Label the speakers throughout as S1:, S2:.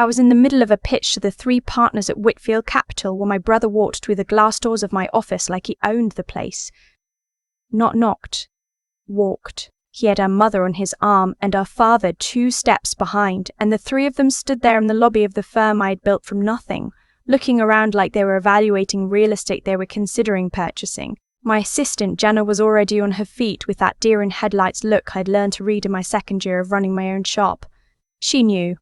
S1: I was in the middle of a pitch to the 3 partners at Whitfield Capital when my brother walked through the glass doors of my office like he owned the place. Not knocked. Walked. He had our mother on his arm and our father 2 steps behind, and the 3 of them stood there in the lobby of the firm I had built from nothing, looking around like they were evaluating real estate they were considering purchasing. My assistant, Jenna, was already on her feet with that deer-in-headlights look I'd learned to read in my second year of running my own shop. She knew.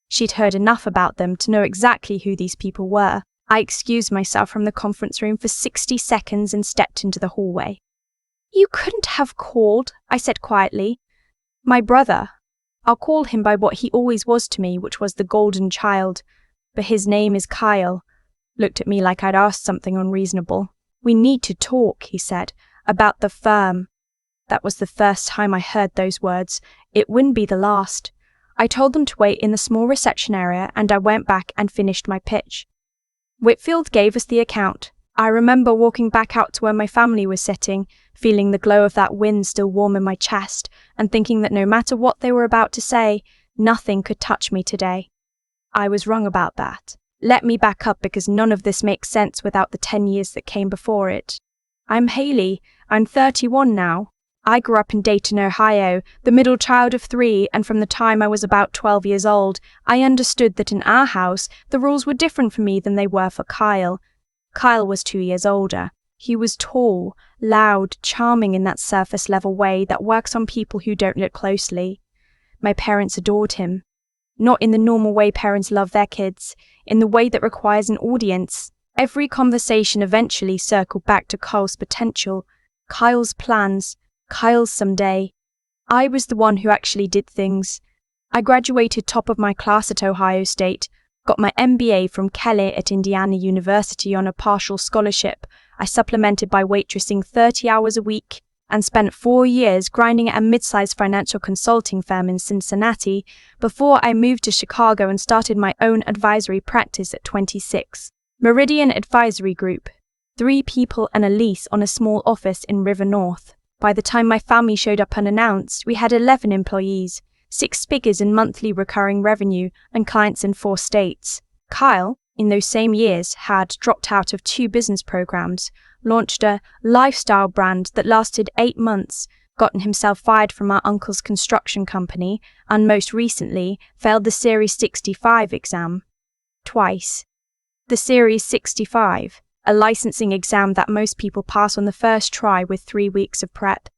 S1: She'd heard enough about them to know exactly who these people were. I excused myself from the conference room for 60 seconds and stepped into the hallway. "You couldn't have called," I said quietly. "My brother. I'll call him by what he always was to me, which was the golden child. But his name is Kyle." Looked at me like I'd asked something unreasonable. "We need to talk," he said, "about the firm." That was the first time I heard those words. It wouldn't be the last. I told them to wait in the small reception area, and I went back and finished my pitch. Whitfield gave us the account. I remember walking back out to where my family was sitting, feeling the glow of that wind still warm in my chest, and thinking that no matter what they were about to say, nothing could touch me today. I was wrong about that. Let me back up because none of this makes sense without the 10 years that came before it. I'm Haley. I'm 31 now. I grew up in Dayton, Ohio, the middle child of 3, and from the time I was about 12 years old, I understood that in our house, the rules were different for me than they were for Kyle. Kyle was 2 years older. He was tall, loud, charming in that surface-level way that works on people who don't look closely. My parents adored him. Not in the normal way parents love their kids, in the way that requires an audience. Every conversation eventually circled back to Kyle's potential, Kyle's plans, Kyle's someday. I was the one who actually did things. I graduated top of my class at Ohio State, got my MBA from Kelley at Indiana University on a partial scholarship. I supplemented by waitressing 30 hours a week, and spent 4 years grinding at a mid-sized financial consulting firm in Cincinnati before I moved to Chicago and started my own advisory practice at 26. Meridian Advisory Group. 3 people and a lease on a small office in River North. By the time my family showed up unannounced, we had 11 employees, 6 figures in monthly recurring revenue, and clients in 4 states. Kyle, in those same years, had dropped out of 2 business programs, launched a lifestyle brand that lasted 8 months, gotten himself fired from our uncle's construction company, and most recently failed the Series 65 exam. Twice. The Series 65, a licensing exam that most people pass on the first try with 3 weeks of prep.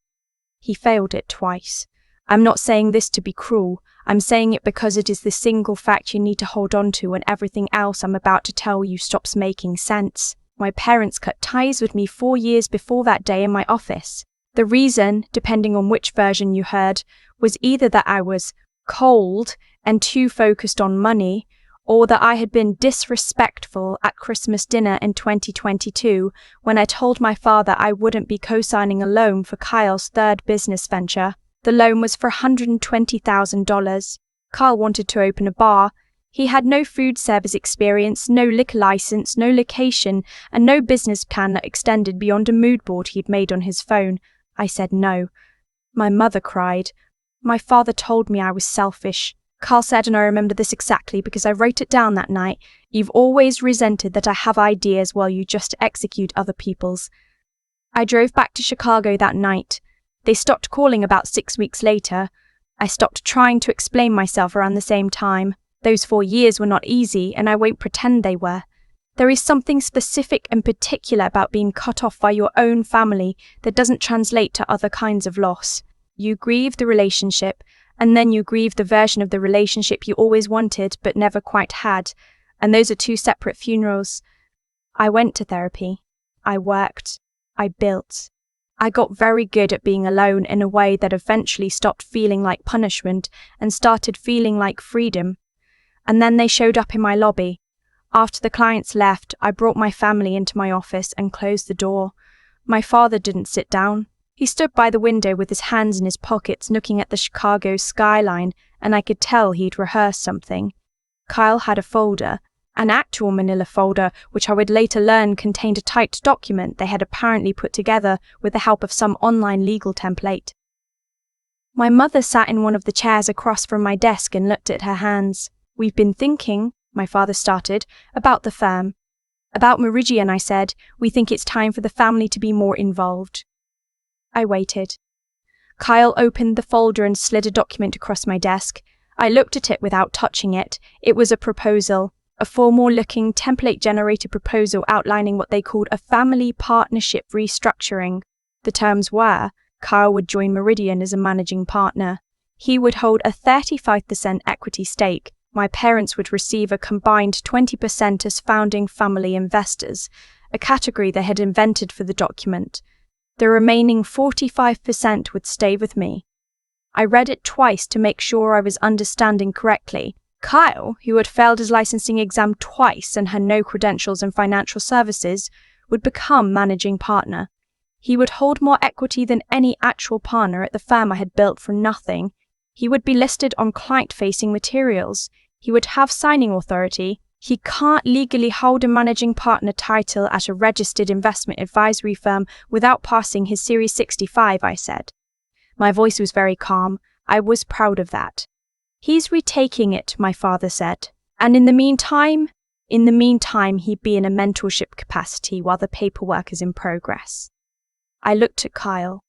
S1: He failed it twice. I'm not saying this to be cruel. I'm saying it because it is the single fact you need to hold on to when everything else I'm about to tell you stops making sense. My parents cut ties with me 4 years before that day in my office. The reason, depending on which version you heard, was either that I was cold and too focused on money, or that I had been disrespectful at Christmas dinner in 2022 when I told my father I wouldn't be co-signing a loan for Kyle's 3rd business venture. The loan was for $120,000. Kyle wanted to open a bar. He had no food service experience, no liquor license, no location, and no business plan that extended beyond a mood board he'd made on his phone. I said no. My mother cried. My father told me I was selfish. Kyle said, and I remember this exactly because I wrote it down that night, "You've always resented that I have ideas while you just execute other people's." I drove back to Chicago that night. They stopped calling about 6 weeks later. I stopped trying to explain myself around the same time. Those 4 years were not easy, and I won't pretend they were. There is something specific and particular about being cut off by your own family that doesn't translate to other kinds of loss. You grieve the relationship, and then you grieve the version of the relationship you always wanted but never quite had, and those are 2 separate funerals. I went to therapy. I worked. I built. I got very good at being alone in a way that eventually stopped feeling like punishment and started feeling like freedom. And then they showed up in my lobby. After the clients left, I brought my family into my office and closed the door. My father didn't sit down. He stood by the window with his hands in his pockets looking at the Chicago skyline, and I could tell he'd rehearsed something. Kyle had a folder, an actual manila folder, which I would later learn contained a typed document they had apparently put together with the help of some online legal template. My mother sat in one of the chairs across from my desk and looked at her hands. "We've been thinking," my father started, "about the firm. About Meridian," I said. "We think it's time for the family to be more involved." I waited. Kyle opened the folder and slid a document across my desk. I looked at it without touching it. It was a proposal, a formal-looking, template-generated proposal outlining what they called a family partnership restructuring. The terms were, Kyle would join Meridian as a managing partner. He would hold a 35% equity stake. My parents would receive a combined 20% as founding family investors, a category they had invented for the document. The remaining 45% would stay with me. I read it twice to make sure I was understanding correctly. Kyle, who had failed his licensing exam twice and had no credentials in financial services, would become managing partner. He would hold more equity than any actual partner at the firm I had built for nothing. He would be listed on client-facing materials. He would have signing authority. He can't legally hold a managing partner title at a registered investment advisory firm without passing his Series 65, I said. My voice was very calm. I was proud of that. "He's retaking it," my father said. "And in the meantime, he'd be in a mentorship capacity while the paperwork is in progress." I looked at Kyle.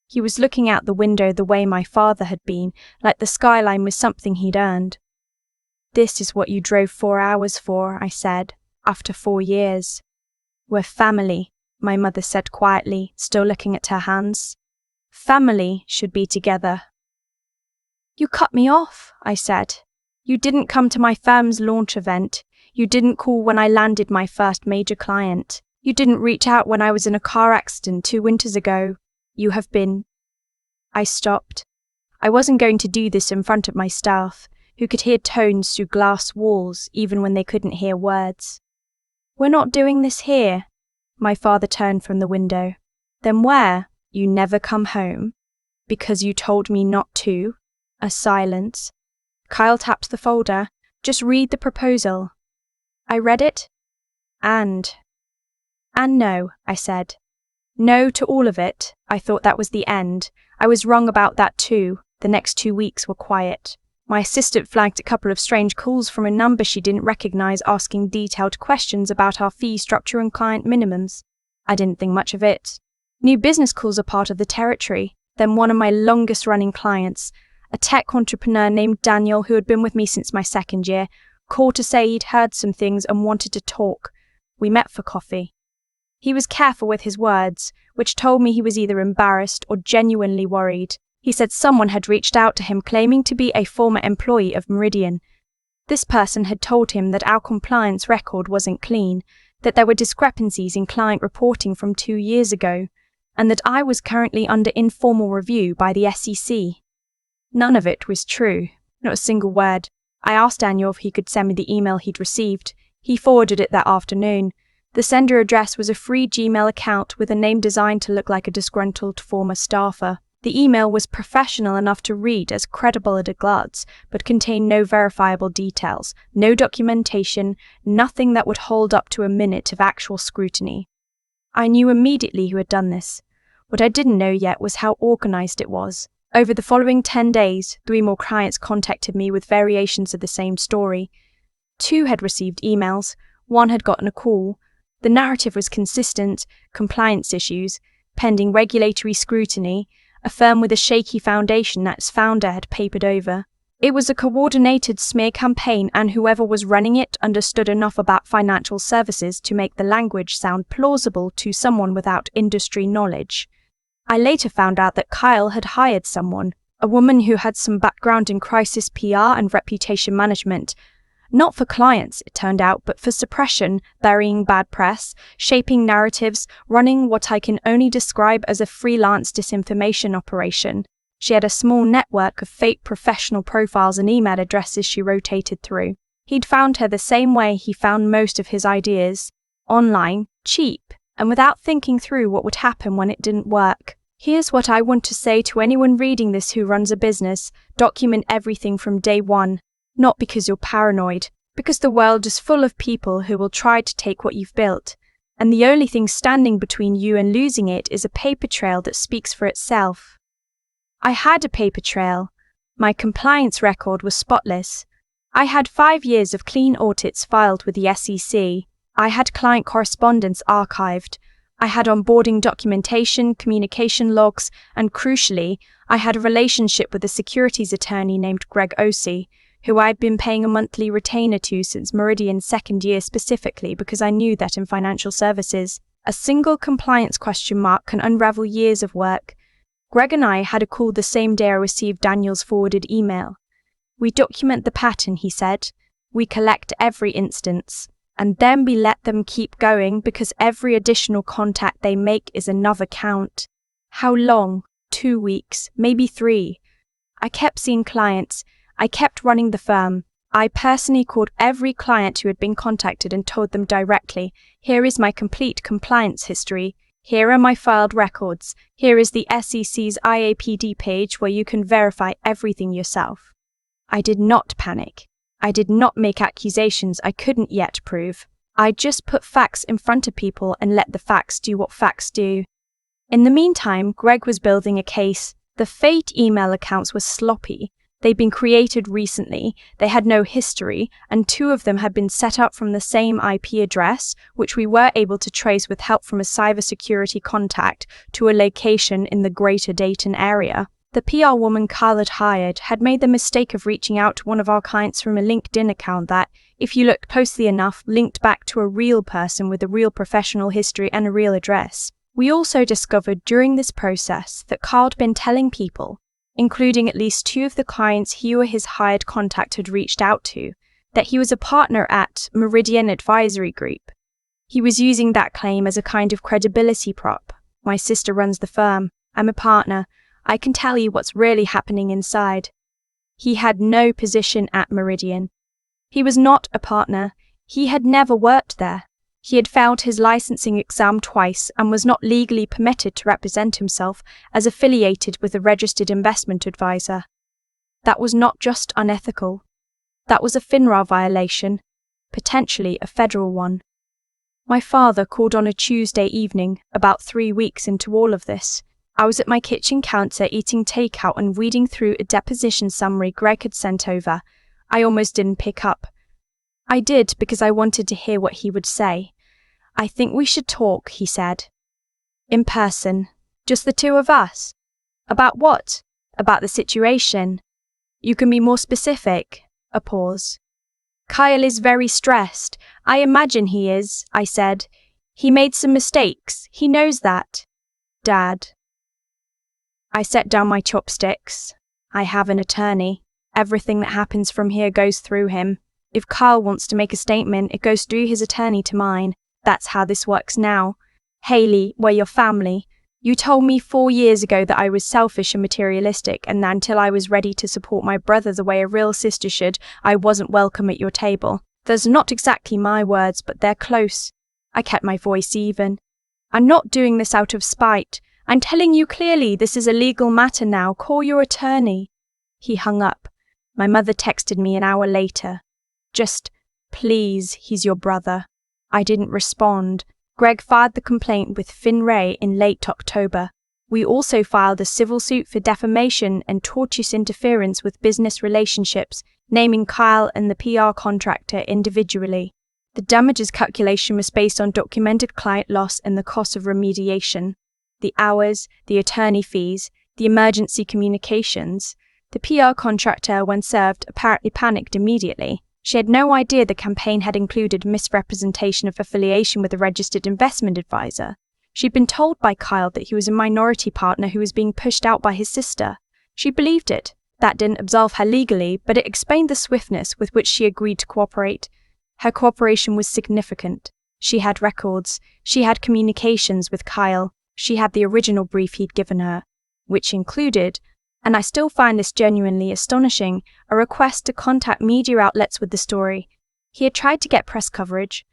S1: He was looking out the window the way my father had been, like the skyline was something he'd earned. "This is what you drove 4 hours for," I said, "after 4 years. "We're family," my mother said quietly, still looking at her hands. "Family should be together." "You cut me off," I said. "You didn't come to my firm's launch event. You didn't call when I landed my first major client. You didn't reach out when I was in a car accident 2 winters ago. You have been..." I stopped. I wasn't going to do this in front of my staff, who could hear tones through glass walls even when they couldn't hear words. "We're not doing this here." My father turned from the window. "Then where? You never come home." "Because you told me not to." A silence. Kyle tapped the folder. "Just read the proposal." I read it. And no," I said. "No to all of it. I thought that was the end. I was wrong about that too. The next 2 weeks were quiet. My assistant flagged a couple of strange calls from a number she didn't recognize asking detailed questions about our fee structure and client minimums. I didn't think much of it. New business calls are part of the territory. Then one of my longest-running clients, a tech entrepreneur named Daniel who had been with me since my 2nd year, called to say he'd heard some things and wanted to talk. We met for coffee. He was careful with his words, which told me he was either embarrassed or genuinely worried. He said someone had reached out to him claiming to be a former employee of Meridian. This person had told him that our compliance record wasn't clean, that there were discrepancies in client reporting from 2 years ago, and that I was currently under informal review by the SEC. None of it was true, not a single word. I asked Daniel if he could send me the email he'd received. He forwarded it that afternoon. The sender address was a free Gmail account with a name designed to look like a disgruntled former staffer. The email was professional enough to read as credible at a glance, but contained no verifiable details, no documentation, nothing that would hold up to a minute of actual scrutiny. I knew immediately who had done this. What I didn't know yet was how organized it was. Over the following 10 days, 3 more clients contacted me with variations of the same story. 2 had received emails, 1 had gotten a call. The narrative was consistent: compliance issues, pending regulatory scrutiny, a firm with a shaky foundation that its founder had papered over. It was a coordinated smear campaign, and whoever was running it understood enough about financial services to make the language sound plausible to someone without industry knowledge. I later found out that Kyle had hired someone, a woman who had some background in crisis PR and reputation management. Not for clients, it turned out, but for suppression, burying bad press, shaping narratives, running what I can only describe as a freelance disinformation operation. She had a small network of fake professional profiles and email addresses she rotated through. He'd found her the same way he found most of his ideas: online, cheap, and without thinking through what would happen when it didn't work. Here's what I want to say to anyone reading this who runs a business: document everything from day one. Not because you're paranoid, because the world is full of people who will try to take what you've built, and the only thing standing between you and losing it is a paper trail that speaks for itself. I had a paper trail. My compliance record was spotless. I had 5 years of clean audits filed with the SEC. I had client correspondence archived. I had onboarding documentation, communication logs, and crucially, I had a relationship with a securities attorney named Greg Ossie, who I'd been paying a monthly retainer to since Meridian's second year specifically because I knew that in financial services, a single compliance question mark can unravel years of work. Greg and I had a call the same day I received Daniel's forwarded email. We document the pattern, he said. We collect every instance. And then we let them keep going because every additional contact they make is another count. How long? 2 weeks, maybe 3. I kept seeing clients. I kept running the firm. I personally called every client who had been contacted and told them directly, here is my complete compliance history. Here are my filed records. Here is the SEC's IAPD page where you can verify everything yourself. I did not panic. I did not make accusations I couldn't yet prove. I just put facts in front of people and let the facts do what facts do. In the meantime, Greg was building a case. The fake email accounts were sloppy. They'd been created recently, they had no history, and 2 of them had been set up from the same IP address, which we were able to trace with help from a cybersecurity contact to a location in the greater Dayton area. The PR woman Kyle had hired had made the mistake of reaching out to one of our clients from a LinkedIn account that, if you looked closely enough, linked back to a real person with a real professional history and a real address. We also discovered during this process that Kyle had been telling people, including at least 2 of the clients he or his hired contact had reached out to, that he was a partner at Meridian Advisory Group. He was using that claim as a kind of credibility prop. My sister runs the firm. I'm a partner. I can tell you what's really happening inside. He had no position at Meridian. He was not a partner. He had never worked there. He had failed his licensing exam twice and was not legally permitted to represent himself as affiliated with a registered investment advisor. That was not just unethical. That was a FINRA violation, potentially a federal one. My father called on a Tuesday evening, about 3 weeks into all of this. I was at my kitchen counter eating takeout and reading through a deposition summary Greg had sent over. I almost didn't pick up. I did because I wanted to hear what he would say. I think we should talk, he said. In person. Just the 2 of us. About what? About the situation. You can be more specific. A pause. Kyle is very stressed. I imagine he is, I said. He made some mistakes. He knows that. Dad. I set down my chopsticks. I have an attorney. Everything that happens from here goes through him. If Kyle wants to make a statement, it goes through his attorney to mine. That's how this works now. Haley, we're your family. You told me 4 years ago that I was selfish and materialistic, and that until I was ready to support my brother the way a real sister should, I wasn't welcome at your table. Those are not exactly my words, but they're close. I kept my voice even. I'm not doing this out of spite. I'm telling you clearly this is a legal matter now. Call your attorney. He hung up. My mother texted me an hour later. Just, please, he's your brother. I didn't respond. Greg filed the complaint with FINRA in late October. We also filed a civil suit for defamation and tortious interference with business relationships, naming Kyle and the PR contractor individually. The damages calculation was based on documented client loss and the cost of remediation. The hours, the attorney fees, the emergency communications. The PR contractor, when served, apparently panicked immediately. She had no idea the campaign had included misrepresentation of affiliation with a registered investment advisor. She'd been told by Kyle that he was a minority partner who was being pushed out by his sister. She believed it. That didn't absolve her legally, but it explained the swiftness with which she agreed to cooperate. Her cooperation was significant. She had records. She had communications with Kyle. She had the original brief he'd given her, which included, and I still find this genuinely astonishing, a request to contact media outlets with the story. He had tried to get press coverage,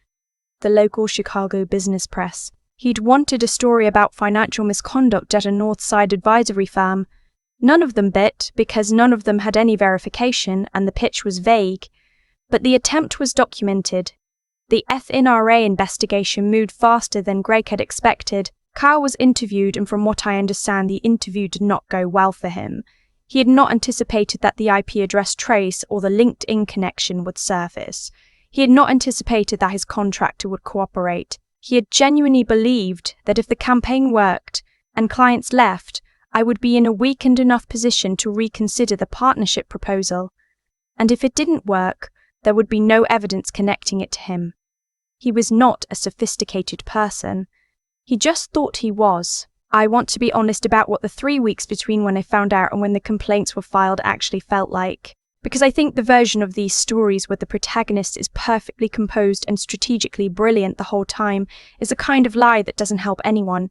S1: the local Chicago business press. He'd wanted a story about financial misconduct at a North Side advisory firm. None of them bit because none of them had any verification and the pitch was vague. But the attempt was documented. The FNRA investigation moved faster than Greg had expected. Kyle was interviewed, and from what I understand, the interview did not go well for him. He had not anticipated that the IP address trace or the LinkedIn connection would surface. He had not anticipated that his contractor would cooperate. He had genuinely believed that if the campaign worked and clients left, I would be in a weakened enough position to reconsider the partnership proposal. And if it didn't work, there would be no evidence connecting it to him. He was not a sophisticated person. He just thought he was. I want to be honest about what the 3 weeks between when I found out and when the complaints were filed actually felt like, because I think the version of these stories where the protagonist is perfectly composed and strategically brilliant the whole time is a kind of lie that doesn't help anyone.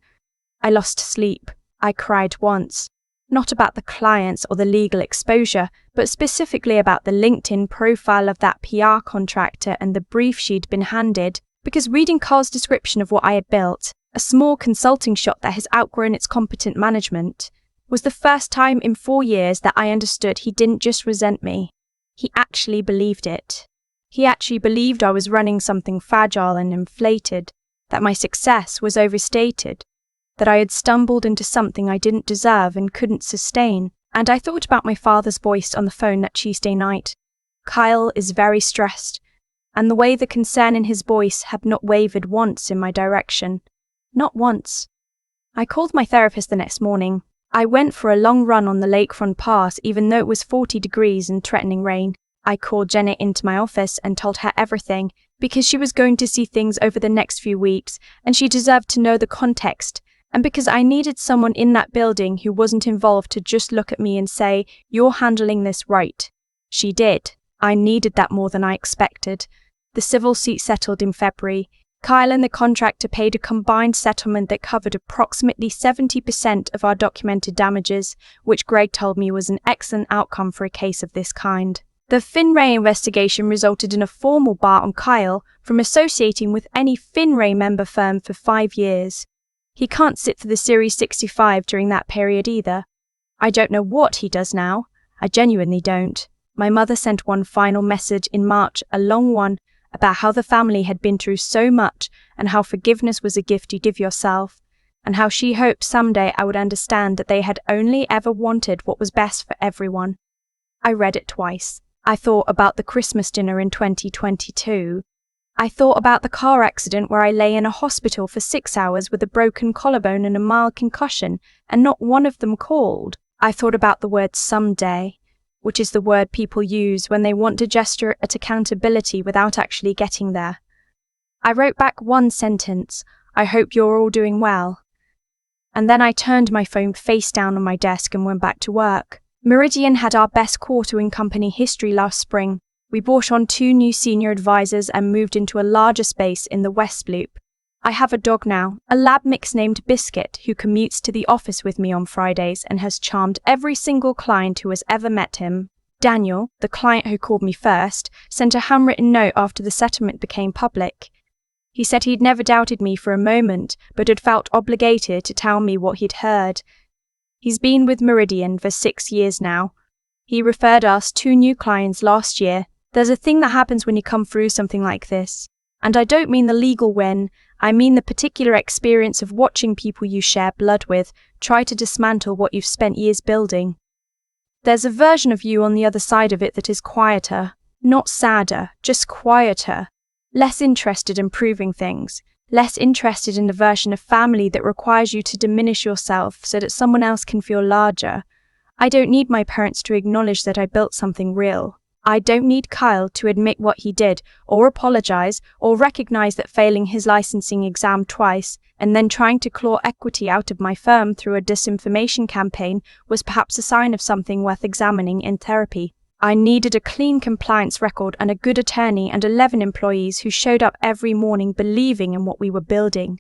S1: I lost sleep. I cried once. Not about the clients or the legal exposure, but specifically about the LinkedIn profile of that PR contractor and the brief she'd been handed, because reading Carl's description of what I had built, a small consulting shop that has outgrown its competent management, was the first time in 4 years that I understood he didn't just resent me. He actually believed it. He actually believed I was running something fragile and inflated, that my success was overstated, that I had stumbled into something I didn't deserve and couldn't sustain. And I thought about my father's voice on the phone that Tuesday night. Kyle is very stressed, and the way the concern in his voice had not wavered once in my direction. Not once. I called my therapist the next morning. I went for a long run on the lakefront path even though it was 40 degrees and threatening rain. I called Janet into my office and told her everything, because she was going to see things over the next few weeks and she deserved to know the context, and because I needed someone in that building who wasn't involved to just look at me and say, "You're handling this right." She did. I needed that more than I expected. The civil suit settled in February. Kyle and the contractor paid a combined settlement that covered approximately 70% of our documented damages, which Greg told me was an excellent outcome for a case of this kind. The FinRay investigation resulted in a formal bar on Kyle from associating with any FinRay member firm for 5 years. He can't sit for the Series 65 during that period either. I don't know what he does now. I genuinely don't. My mother sent one final message in March, a long one, about how the family had been through so much and how forgiveness was a gift you give yourself, and how she hoped someday I would understand that they had only ever wanted what was best for everyone. I read it twice. I thought about the Christmas dinner in 2022. I thought about the car accident where I lay in a hospital for 6 hours with a broken collarbone and a mild concussion, and not one of them called. I thought about the word someday, which is the word people use when they want to gesture at accountability without actually getting there. I wrote back one sentence, "I hope you're all doing well." And then I turned my phone face down on my desk and went back to work. Meridian had our best quarter in company history last spring. We brought on 2 new senior advisors and moved into a larger space in the West Loop. I have a dog now, a lab mix named Biscuit, who commutes to the office with me on Fridays and has charmed every single client who has ever met him. Daniel, the client who called me first, sent a handwritten note after the settlement became public. He said he'd never doubted me for a moment, but had felt obligated to tell me what he'd heard. He's been with Meridian for 6 years now. He referred us 2 new clients last year. There's a thing that happens when you come through something like this. And I don't mean the legal win, I mean the particular experience of watching people you share blood with try to dismantle what you've spent years building. There's a version of you on the other side of it that is quieter, not sadder, just quieter, less interested in proving things, less interested in the version of family that requires you to diminish yourself so that someone else can feel larger. I don't need my parents to acknowledge that I built something real. I don't need Kyle to admit what he did, or apologize, or recognize that failing his licensing exam twice, and then trying to claw equity out of my firm through a disinformation campaign was perhaps a sign of something worth examining in therapy. I needed a clean compliance record and a good attorney and 11 employees who showed up every morning believing in what we were building.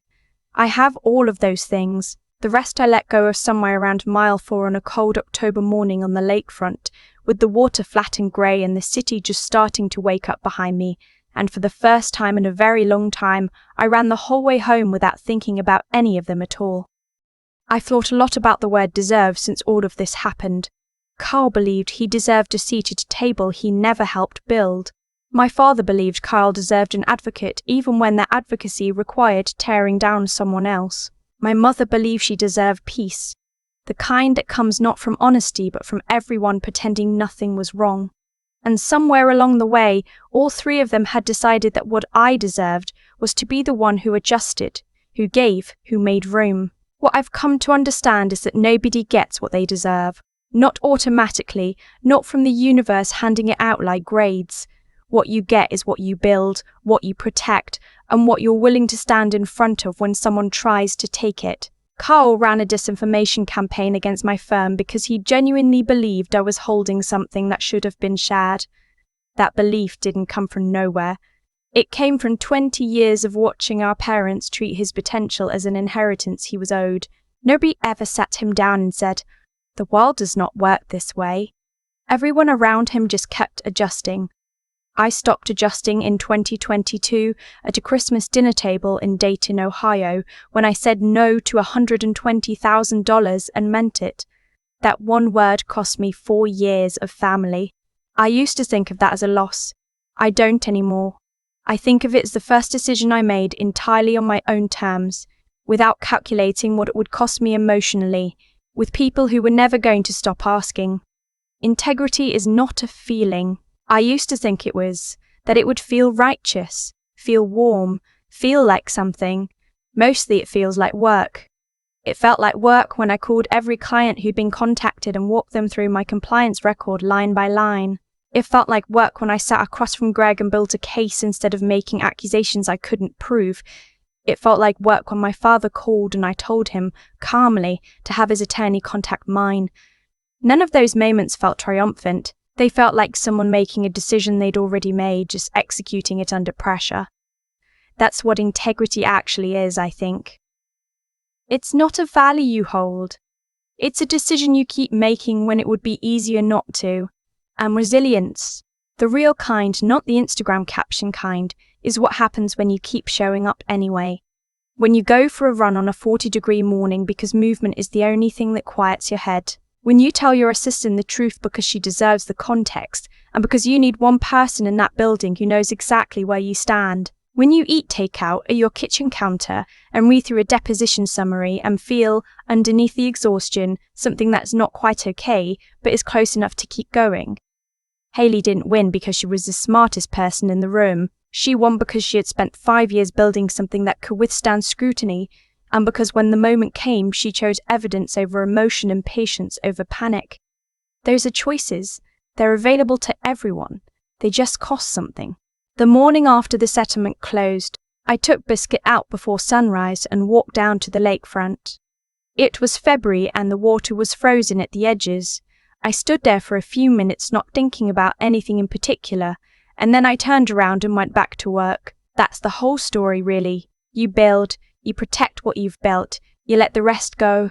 S1: I have all of those things. The rest I let go of somewhere around mile 4 on a cold October morning on the lakefront, with the water flat and grey and the city just starting to wake up behind me, and for the first time in a very long time, I ran the whole way home without thinking about any of them at all. I thought a lot about the word deserve since all of this happened. Carl believed he deserved a seat at a table he never helped build. My father believed Kyle deserved an advocate even when their advocacy required tearing down someone else. My mother believed she deserved peace. The kind that comes not from honesty but from everyone pretending nothing was wrong. And somewhere along the way, all three of them had decided that what I deserved was to be the one who adjusted, who gave, who made room. What I've come to understand is that nobody gets what they deserve. Not automatically, not from the universe handing it out like grades. What you get is what you build, what you protect, and what you're willing to stand in front of when someone tries to take it. Carl ran a disinformation campaign against my firm because he genuinely believed I was holding something that should have been shared. That belief didn't come from nowhere. It came from 20 years of watching our parents treat his potential as an inheritance he was owed. Nobody ever sat him down and said, "The world does not work this way." Everyone around him just kept adjusting. I stopped adjusting in 2022 at a Christmas dinner table in Dayton, Ohio, when I said no to $120,000 and meant it. That one word cost me 4 years of family. I used to think of that as a loss. I don't anymore. I think of it as the first decision I made entirely on my own terms, without calculating what it would cost me emotionally, with people who were never going to stop asking. Integrity is not a feeling. I used to think it was, that it would feel righteous, feel warm, feel like something. Mostly it feels like work. It felt like work when I called every client who'd been contacted and walked them through my compliance record line by line. It felt like work when I sat across from Greg and built a case instead of making accusations I couldn't prove. It felt like work when my father called and I told him, calmly, to have his attorney contact mine. None of those moments felt triumphant. They felt like someone making a decision they'd already made, just executing it under pressure. That's what integrity actually is, I think. It's not a value you hold. It's a decision you keep making when it would be easier not to. And resilience, the real kind, not the Instagram caption kind, is what happens when you keep showing up anyway. When you go for a run on a 40-degree morning because movement is the only thing that quiets your head. When you tell your assistant the truth because she deserves the context, and because you need one person in that building who knows exactly where you stand. When you eat takeout at your kitchen counter and read through a deposition summary and feel, underneath the exhaustion, something that's not quite okay, but is close enough to keep going. Hayley didn't win because she was the smartest person in the room. She won because she had spent 5 years building something that could withstand scrutiny, and because when the moment came, she chose evidence over emotion and patience over panic. Those are choices. They're available to everyone. They just cost something. The morning after the settlement closed, I took Biscuit out before sunrise and walked down to the lakefront. It was February and the water was frozen at the edges. I stood there for a few minutes not thinking about anything in particular, and then I turned around and went back to work. That's the whole story, really. You build, you protect what you've built, you let the rest go.